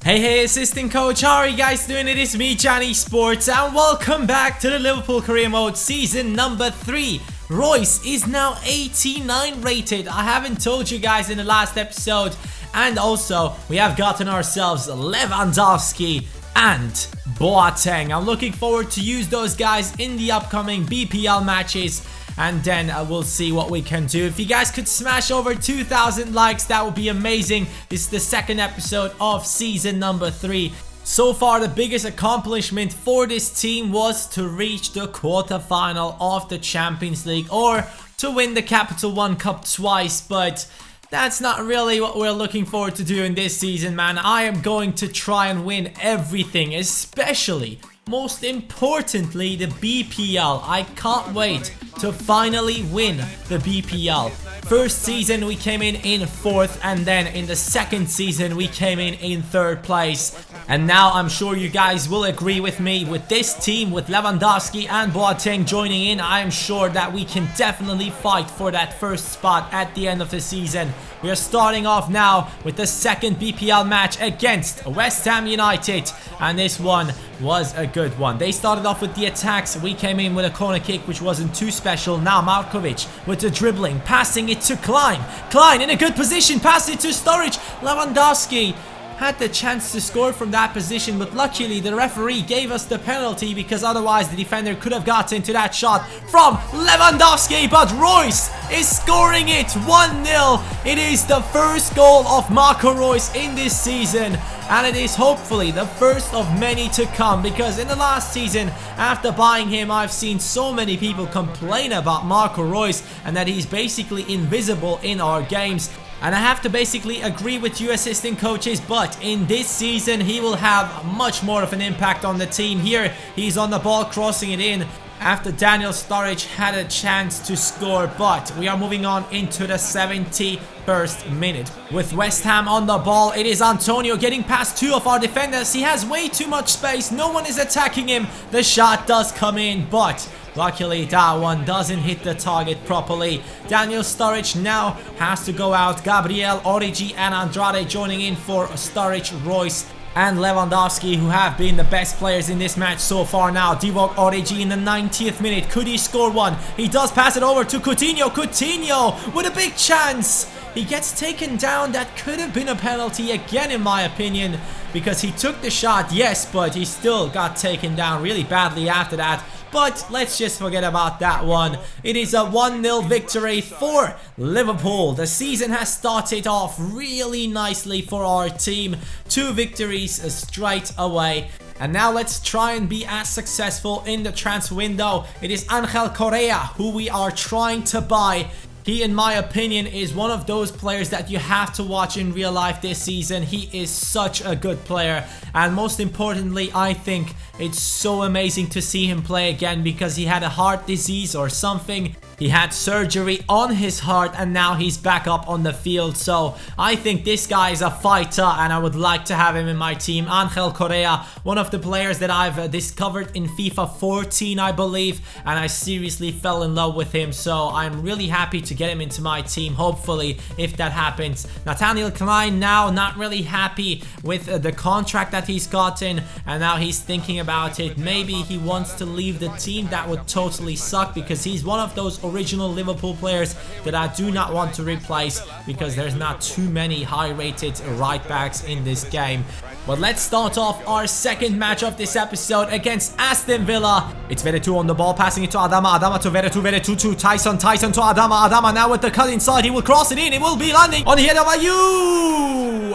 Hey, assistant coach, how are you guys doing? It is me, Johnny Sports, and welcome back to the Liverpool Career Mode season number 3. Royce is now 89 rated. I haven't told you guys in the last episode. And also, we have gotten ourselves Lewandowski and Boateng. I'm looking forward to use those guys in the upcoming BPL matches. And then we'll see what we can do. If you guys could smash over 2,000 likes, that would be amazing. This is the second episode of season number 3. So far, the biggest accomplishment for this team was to reach the quarterfinal of the Champions League, or to win the Capital One Cup twice, but that's not really what we're looking forward to doing this season, man. I am going to try and win everything, especially, most importantly, the BPL. I can't wait to finally win the BPL. First season we came in 4th, and then in the second season we came in 3rd place. And now I'm sure you guys will agree with me, with this team, with Lewandowski and Boateng joining in, I am sure that we can definitely fight for that first spot at the end of the season. We are starting off now with the second BPL match against West Ham United, and this one was a good one. They started off with the attacks. We came in with a corner kick, which wasn't too special. Now Markovic with the dribbling, passing it to Klein. Klein in a good position, pass it to Sturridge. Lewandowski had the chance to score from that position, but luckily the referee gave us the penalty, because otherwise the defender could have gotten to that shot from Lewandowski. But Royce is scoring it 1-0. It is the first goal of Marco Reus in this season, and it is hopefully the first of many to come, because in the last season, after buying him, I've seen so many people complain about Marco Reus and that he's basically invisible in our games. And I have to basically agree with you, assistant coaches, but in this season he will have much more of an impact on the team. Here he's on the ball, crossing it in after Daniel Sturridge had a chance to score. But we are moving on into the 71st minute. With West Ham on the ball, it is Antonio getting past 2 of our defenders. He has way too much space. No one is attacking him. The shot does come in, but luckily that one doesn't hit the target properly. Daniel Sturridge now has to go out. Gabriel, Origi and Andrade joining in for Sturridge, Royce and Lewandowski, who have been the best players in this match so far now. Divock Origi in the 90th minute. Could he score one? He does pass it over to Coutinho. Coutinho with a big chance. He gets taken down. That could have been a penalty again, in my opinion, because he took the shot, yes, but he still got taken down really badly after that. But let's just forget about that one. It is a 1-0 victory for Liverpool. The season has started off really nicely for our team. 2 victories straight away. And now let's try and be as successful in the transfer window. It is Angel Correa who we are trying to buy. He, in my opinion, is one of those players that you have to watch in real life this season. He is such a good player, and most importantly, I think it's so amazing to see him play again, because he had a heart disease or something. He had surgery on his heart, and now he's back up on the field. So I think this guy is a fighter, and I would like to have him in my team. Angel Correa, one of the players that I've discovered in FIFA 14, I believe, and I seriously fell in love with him. So I'm really happy to get him into my team, hopefully, if that happens. Nathaniel Klein now not really happy with the contract that he's gotten, and now he's thinking about it. Maybe he wants to leave the team. That would totally suck, because he's one of those original Liverpool players that I do not want to replace, because there's not too many high-rated right backs in this game. But let's start off our second match of this episode against Aston Villa. It's Veretout on the ball, passing it to Adama. Adama to Veretout. Veretout to Tyson. Tyson to Adama. Adama now with the cut inside. He will cross it in. It will be landing on the head of Ayew.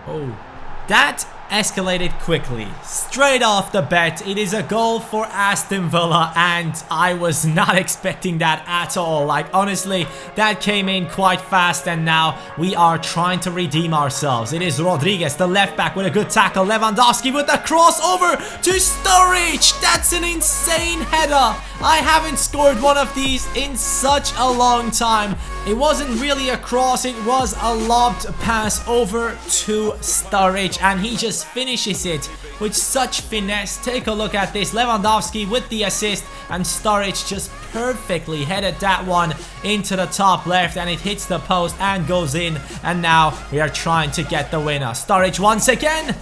Oh. That escalated quickly. Straight off the bat, it is a goal for Aston Villa, and I was not expecting that at all. Like, honestly, that came in quite fast, and now we are trying to redeem ourselves. It is Rodriguez, the left back, with a good tackle. Lewandowski with the crossover to Sturridge. That's an insane header. I haven't scored one of these in such a long time. It wasn't really a cross, it was a lobbed pass over to Sturridge, and he just just finishes it with such finesse. Take a look at this. Lewandowski with the assist, and Sturridge just perfectly headed that one into the top left, and it hits the post and goes in. And now we are trying to get the winner. Sturridge once again.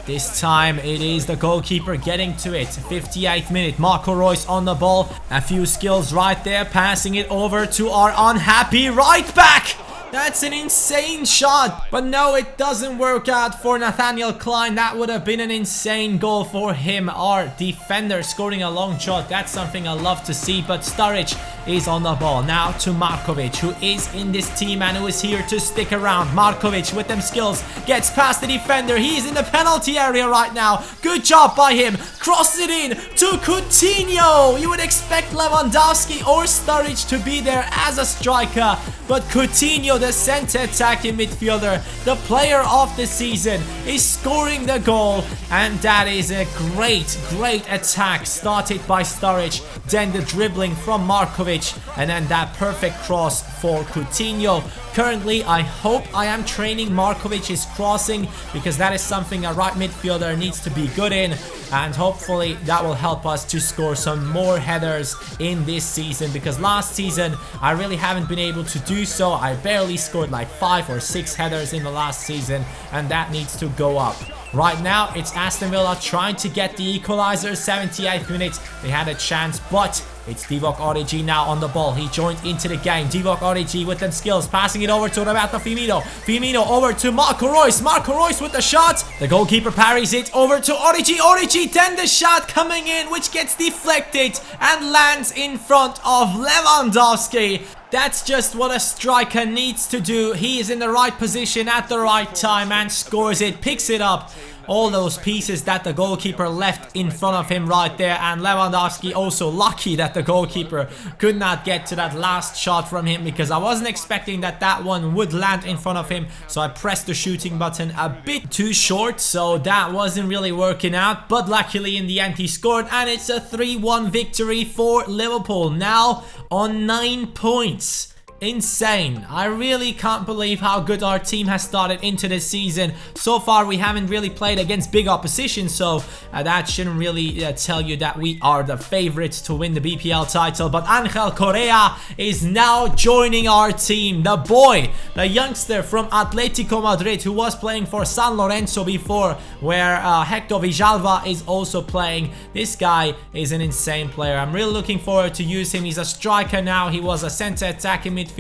This time it is the goalkeeper getting to it. 58th minute, Marco Reus on the ball. A few skills right there, passing it over to our unhappy right back. That's an insane shot, but no, it doesn't work out for Nathaniel Klein. That would have been an insane goal for him. Our defender scoring a long shot. That's something I love to see, but Sturridge is on the ball. Now to Markovic, who is in this team and who is here to stick around. Markovic with them skills, gets past the defender. He's in the penalty area right now. Good job by him. Crosses it in to Coutinho. You would expect Lewandowski or Sturridge to be there as a striker, but Coutinho, the center attacking midfielder, the player of the season, is scoring the goal. And that is a great attack started by Sturridge, then the dribbling from Markovic, and then that perfect cross for Coutinho. Currently, I hope I am training Markovic's crossing, because that is something a right midfielder needs to be good in, and hopefully that will help us to score some more headers in this season, because last season I really haven't been able to do so. I barely scored like 5 or 6 headers in the last season, and that needs to go up. Right now, it's Aston Villa trying to get the equalizer. 78th minute, they had a chance, but it's Divock Origi now on the ball. He joined into the game. Divock Origi with them skills, passing it over to Roberto Firmino. Firmino over to Marco Reus. Marco Reus with the shot. The goalkeeper parries it over to Origi. Origi, then the shot coming in, which gets deflected and lands in front of Lewandowski. That's just what a striker needs to do. He is in the right position at the right time and scores it, picks it up. All those pieces that the goalkeeper left in front of him right there, and Lewandowski also lucky that the goalkeeper could not get to that last shot from him, because I wasn't expecting that one would land in front of him, so I pressed the shooting button a bit too short, so that wasn't really working out, but luckily in the end he scored, and it's a 3-1 victory for Liverpool, now on 9 points. Insane. I really can't believe how good our team has started into this season. So far we haven't really played against big opposition, so that shouldn't really tell you that we are the favorites to win the BPL title. But Angel Correa is now joining our team. The boy, the youngster from Atletico Madrid, who was playing for San Lorenzo before, where Hector Villalba is also playing. This guy is an insane player. I'm really looking forward to use him. He's a striker now. He was a center attacking midfielder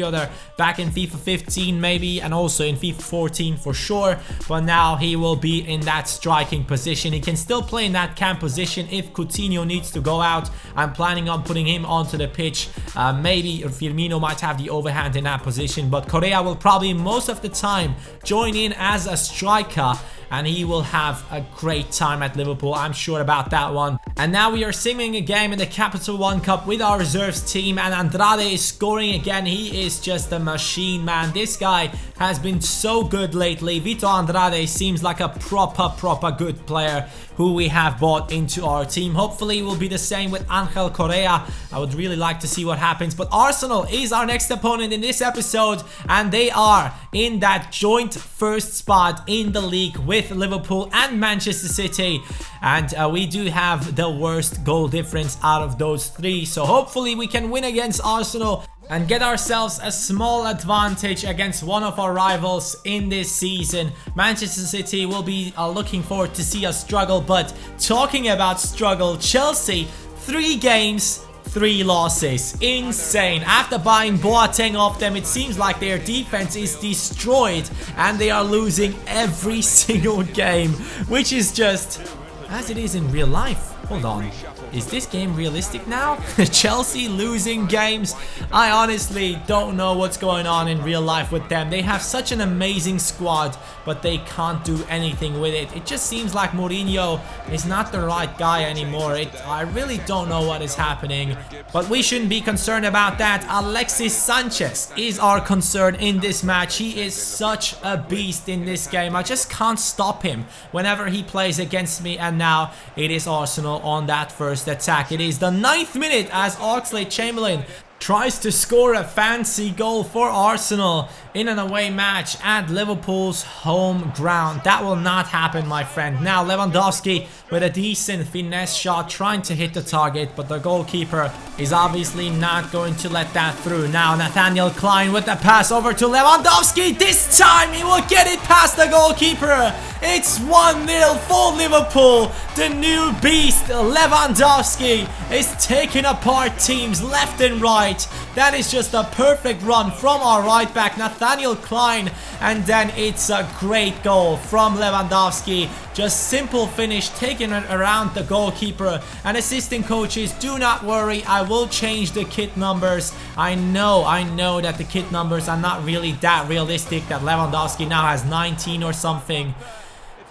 back in FIFA 15 maybe, and also in FIFA 14 for sure, but now he will be in that striking position. He can still play in that cam position if Coutinho needs to go out. I'm planning on putting him onto the pitch. Maybe Firmino might have the overhand in that position, but Correa will probably most of the time join in as a striker, and he will have a great time at Liverpool. I'm sure about that one. And now we are simming a game in the Capital One Cup with our reserves team, and Andrade is scoring again. He is just a machine, man. This guy has been so good lately. Vito Andrade seems like a proper good player who we have bought into our team. Hopefully it will be the same with Angel Correa. I would really like to see what happens. But Arsenal is our next opponent in this episode, and they are in that joint first spot in the league with Liverpool and Manchester City, and we do have the worst goal difference out of those 3, so hopefully we can win against Arsenal and get ourselves a small advantage against one of our rivals in this season. Manchester City will be looking forward to see us struggle, but talking about struggle, Chelsea, 3 games, 3 losses. Insane. After buying Boateng off them, it seems like their defense is destroyed and they are losing every single game, which is just as it is in real life. Hold on. Is this game realistic now? Chelsea losing games? I honestly don't know what's going on in real life with them. They have such an amazing squad, but they can't do anything with it. It just seems like Mourinho is not the right guy anymore. I really don't know what is happening, but we shouldn't be concerned about that. Alexis Sanchez is our concern in this match. He is such a beast in this game. I just can't stop him whenever he plays against me, and now it is Arsenal on that first attack. It is the 9th minute as Oxlade-Chamberlain tries to score a fancy goal for Arsenal in an away match at Liverpool's home ground. That will not happen, my friend. Now Lewandowski with a decent finesse shot trying to hit the target, but the goalkeeper is obviously not going to let that through. Now Nathaniel Klein with the pass over to Lewandowski. This time he will get it past the goalkeeper. It's 1-0 for Liverpool. The new beast Lewandowski is taking apart teams left and right. That is just a perfect run from our right back Nathaniel Klein, and then it's a great goal from Lewandowski. Just simple finish, taking it around the goalkeeper. And assistant coaches, do not worry, I will change the kit numbers. I know that the kit numbers are not really that realistic, that Lewandowski now has 19 or something.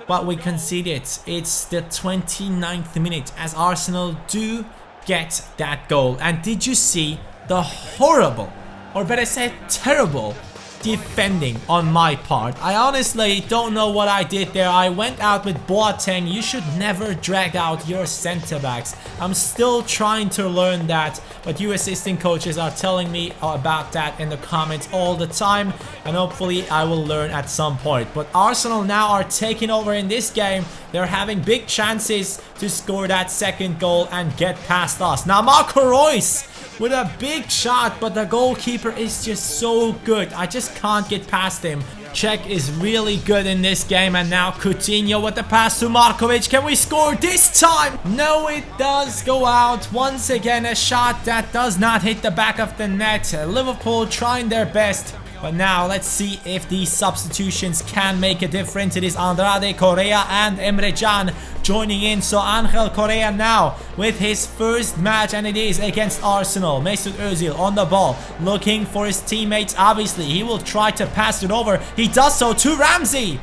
But we conceded. It's the 29th minute as Arsenal do get that goal. And did you see the horrible, or better said terrible, defending on my part? I honestly don't know what I did there. I went out with Boateng. You should never drag out your center backs. I'm still trying to learn that, but you assistant coaches are telling me about that in the comments all the time, and hopefully I will learn at some point. But Arsenal now are taking over in this game. They're having big chances to score that second goal and get past us. Now Marco Reus with a big shot, but the goalkeeper is just so good. I just can't get past him. Czech is really good in this game, and now Coutinho with the pass to Markovic. Can we score this time? No, it does go out. Once again, a shot that does not hit the back of the net. Liverpool trying their best. But now let's see if these substitutions can make a difference. It is Andrade, Correa and Emre Can joining in. So Angel Correa now with his first match, and it is against Arsenal. Mesut Özil on the ball, looking for his teammates. Obviously, he will try to pass it over. He does so to Ramsey.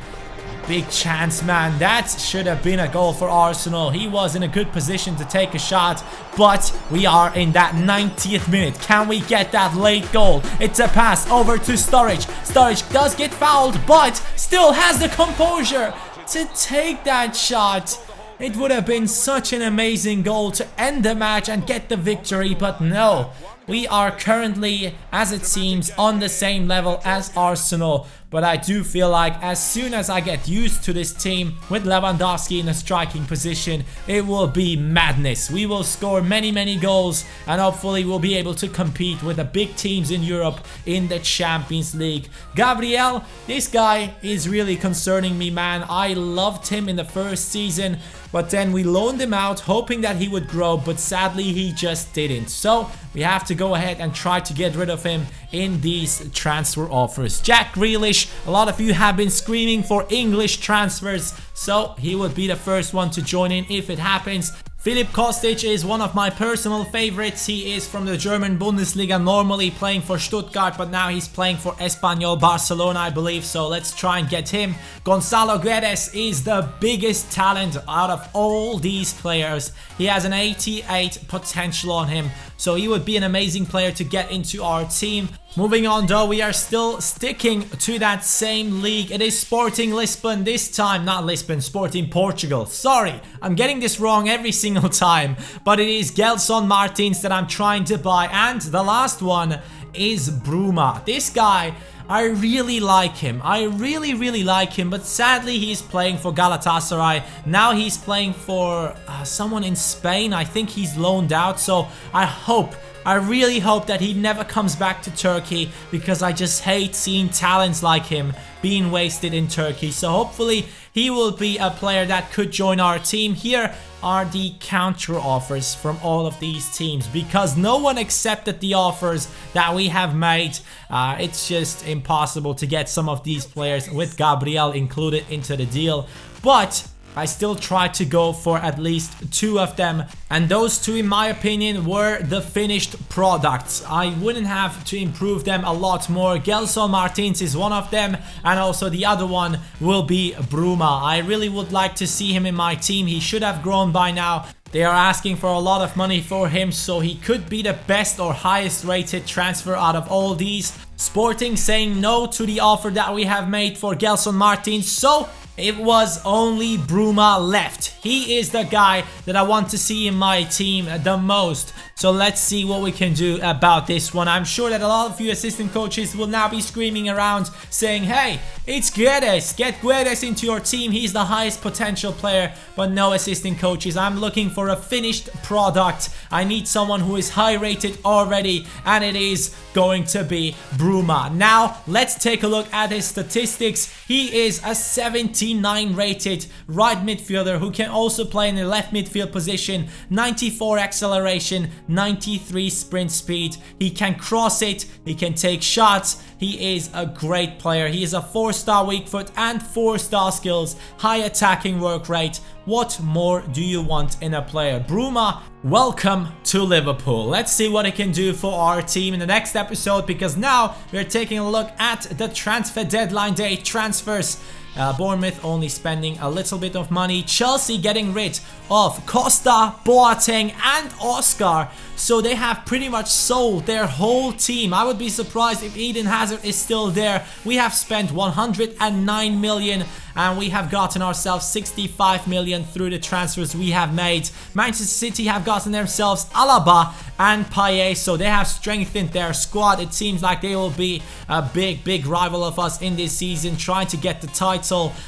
Big chance, man. That should have been a goal for Arsenal. He was in a good position to take a shot, but we are in that 90th minute. Can we get that late goal? It's a pass over to Sturridge. Sturridge does get fouled, but still has the composure to take that shot. It would have been such an amazing goal to end the match and get the victory, but no. We are currently, as it seems, on the same level as Arsenal. But I do feel like as soon as I get used to this team with Lewandowski in a striking position, it will be madness. We will score many goals, and hopefully we'll be able to compete with the big teams in Europe in the Champions League. Gabriel, this guy is really concerning me, man. I loved him in the first season, but then we loaned him out hoping that he would grow, but sadly he just didn't. So we have to go ahead and try to get rid of him in these transfer offers. Jack Grealish, a lot of you have been screaming for English transfers, so he would be the first one to join in if it happens. Filip Kostic is one of my personal favorites. He is from the German Bundesliga, normally playing for Stuttgart, but now he's playing for Espanyol Barcelona, I believe, so let's try and get him. Gonzalo Guedes is the biggest talent out of all these players. He has an 88 potential on him, so he would be an amazing player to get into our team. Moving on though, we are still sticking to that same league. It is Sporting Lisbon this time. Not Lisbon, Sporting Portugal. Sorry, I'm getting this wrong every single time. But it is Gelson Martins that I'm trying to buy. And the last one is Bruma. This guy, I really like him. I really like him. But sadly, he's playing for Galatasaray. Now he's playing for someone in Spain. I think he's loaned out. So I really hope that he never comes back to Turkey, because I just hate seeing talents like him being wasted in Turkey. So hopefully he will be a player that could join our team. Here are the counter offers from all of these teams, because no one accepted the offers that we have made. It's just impossible to get some of these players with Gabriel included into the deal, but I still tried to go for at least 2 of them, and those 2 in my opinion were the finished products. I wouldn't have to improve them a lot more. Gelson Martins is one of them, and also the other one will be Bruma. I really would like to see him in my team. He should have grown by now. They are asking for a lot of money for him, so he could be the best or highest rated transfer out of all these. Sporting saying no to the offer that we have made for Gelson Martins, so it was only Bruma left. He is the guy that I want to see in my team the most. So let's see what we can do about this one. I'm sure that a lot of you assistant coaches will now be screaming around saying, hey, it's Guedes. Get Guedes into your team. He's the highest potential player. But no, assistant coaches, I'm looking for a finished product. I need someone who is high rated already, and it is going to be Bruma. Now, let's take a look at his statistics. He is a 79 rated right midfielder who can also play in the left midfield position. 94 acceleration, 93 sprint speed. He can cross it, he can take shots. He is a great player. He is a 4-star weak foot and 4-star skills, high attacking work rate. What more do you want in a player? Bruma, welcome to Liverpool. Let's see what he can do for our team in the next episode, because now we're taking a look at the transfer deadline day transfers. Bournemouth only spending a little bit of money. Chelsea getting rid of Costa, Boateng and Oscar. So they have pretty much sold their whole team. I would be surprised if Eden Hazard is still there. We have spent 109 million and we have gotten ourselves 65 million through the transfers we have made. Manchester City have gotten themselves Alaba and Payet, so they have strengthened their squad. It seems like they will be a big rival of us in this season, trying to get the title.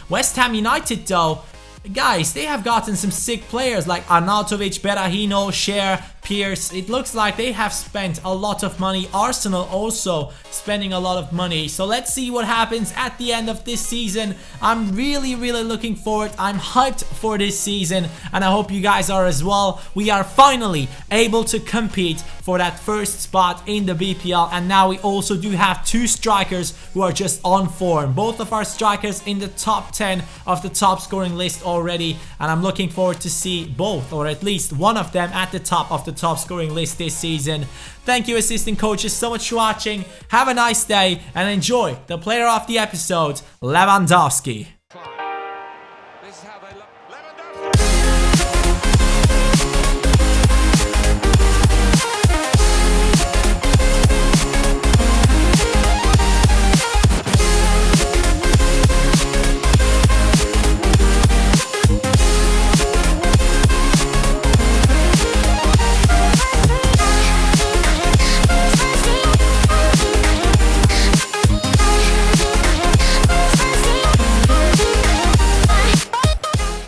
West Ham United though, guys, they have gotten some sick players like Arnautovic, Berahino, Cher, Pierce. It looks like they have spent a lot of money. Arsenal also spending a lot of money. So let's see what happens at the end of this season. I'm really looking forward. I'm hyped for this season and I hope you guys are as well. We are finally able to compete for that first spot in the BPL, and now we also do have 2 strikers who are just on form. Both of our strikers in the top 10 of the top scoring list already, and I'm looking forward to see both, or at least one of them, at the top of the top scoring list this season. Thank you assistant coaches so much for watching. Have a nice day and enjoy the player of the episode, Lewandowski. This is how they look. Lewandowski!